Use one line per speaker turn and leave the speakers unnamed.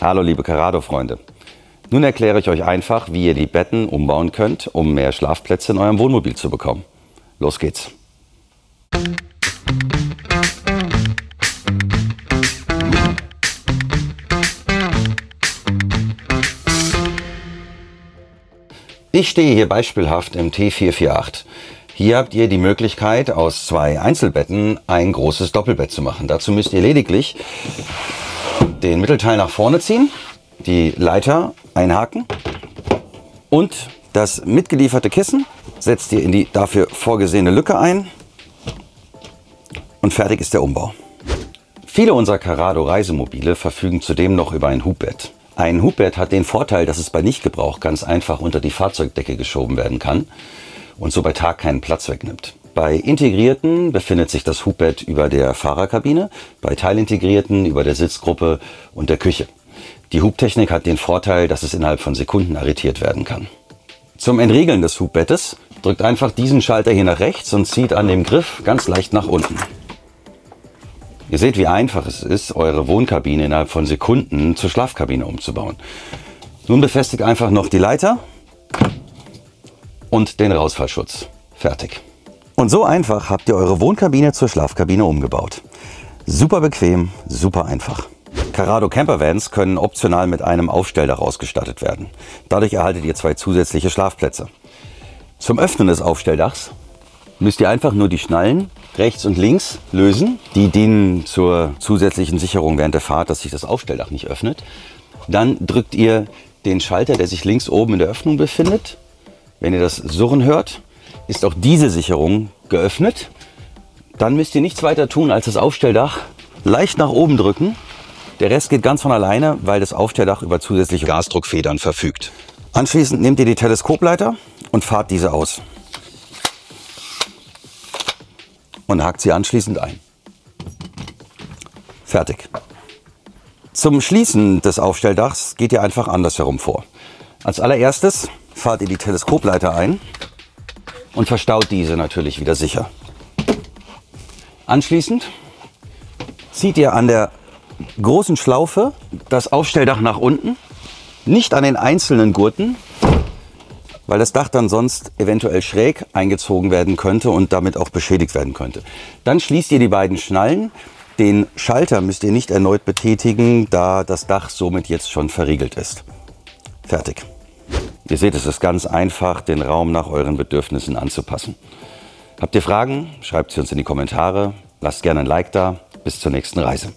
Hallo liebe Carrado-Freunde. Nun erkläre ich euch einfach, wie ihr die Betten umbauen könnt, um mehr Schlafplätze in eurem Wohnmobil zu bekommen. Los geht's! Ich stehe hier beispielhaft im T448. Hier habt ihr die Möglichkeit, aus 2 Einzelbetten ein großes Doppelbett zu machen. Dazu müsst ihr lediglich den Mittelteil nach vorne ziehen, die Leiter einhaken und das mitgelieferte Kissen setzt ihr in die dafür vorgesehene Lücke ein und fertig ist der Umbau. Viele unserer Carrado Reisemobile verfügen zudem noch über ein Hubbett. Ein Hubbett hat den Vorteil, dass es bei Nichtgebrauch ganz einfach unter die Fahrzeugdecke geschoben werden kann und so bei Tag keinen Platz wegnimmt. Bei integrierten befindet sich das Hubbett über der Fahrerkabine, bei teilintegrierten über der Sitzgruppe und der Küche. Die Hubtechnik hat den Vorteil, dass es innerhalb von Sekunden arretiert werden kann. Zum Entriegeln des Hubbettes drückt einfach diesen Schalter hier nach rechts und zieht an dem Griff ganz leicht nach unten. Ihr seht, wie einfach es ist, eure Wohnkabine innerhalb von Sekunden zur Schlafkabine umzubauen. Nun befestigt einfach noch die Leiter und den Rausfallschutz. Fertig. Und so einfach habt ihr eure Wohnkabine zur Schlafkabine umgebaut. Super bequem, super einfach. Carrado Campervans können optional mit einem Aufstelldach ausgestattet werden. Dadurch erhaltet ihr 2 zusätzliche Schlafplätze. Zum Öffnen des Aufstelldachs müsst ihr einfach nur die Schnallen rechts und links lösen. Die dienen zur zusätzlichen Sicherung während der Fahrt, dass sich das Aufstelldach nicht öffnet. Dann drückt ihr den Schalter, der sich links oben in der Öffnung befindet. Wenn ihr das Surren hört, ist auch diese Sicherung geöffnet. Dann müsst ihr nichts weiter tun, als das Aufstelldach leicht nach oben drücken. Der Rest geht ganz von alleine, weil das Aufstelldach über zusätzliche Gasdruckfedern verfügt. Anschließend nehmt ihr die Teleskopleiter und fahrt diese aus. Und hakt sie anschließend ein. Fertig. Zum Schließen des Aufstelldachs geht ihr einfach andersherum vor. Als allererstes fahrt ihr die Teleskopleiter ein und verstaut diese natürlich wieder sicher. Anschließend zieht ihr an der großen Schlaufe das Aufstelldach nach unten, nicht an den einzelnen Gurten, weil das Dach dann sonst eventuell schräg eingezogen werden könnte und damit auch beschädigt werden könnte. Dann schließt ihr die beiden Schnallen. Den Schalter müsst ihr nicht erneut betätigen, da das Dach somit jetzt schon verriegelt ist. Fertig. Ihr seht, es ist ganz einfach, den Raum nach euren Bedürfnissen anzupassen. Habt ihr Fragen? Schreibt sie uns in die Kommentare. Lasst gerne ein Like da. Bis zur nächsten Reise.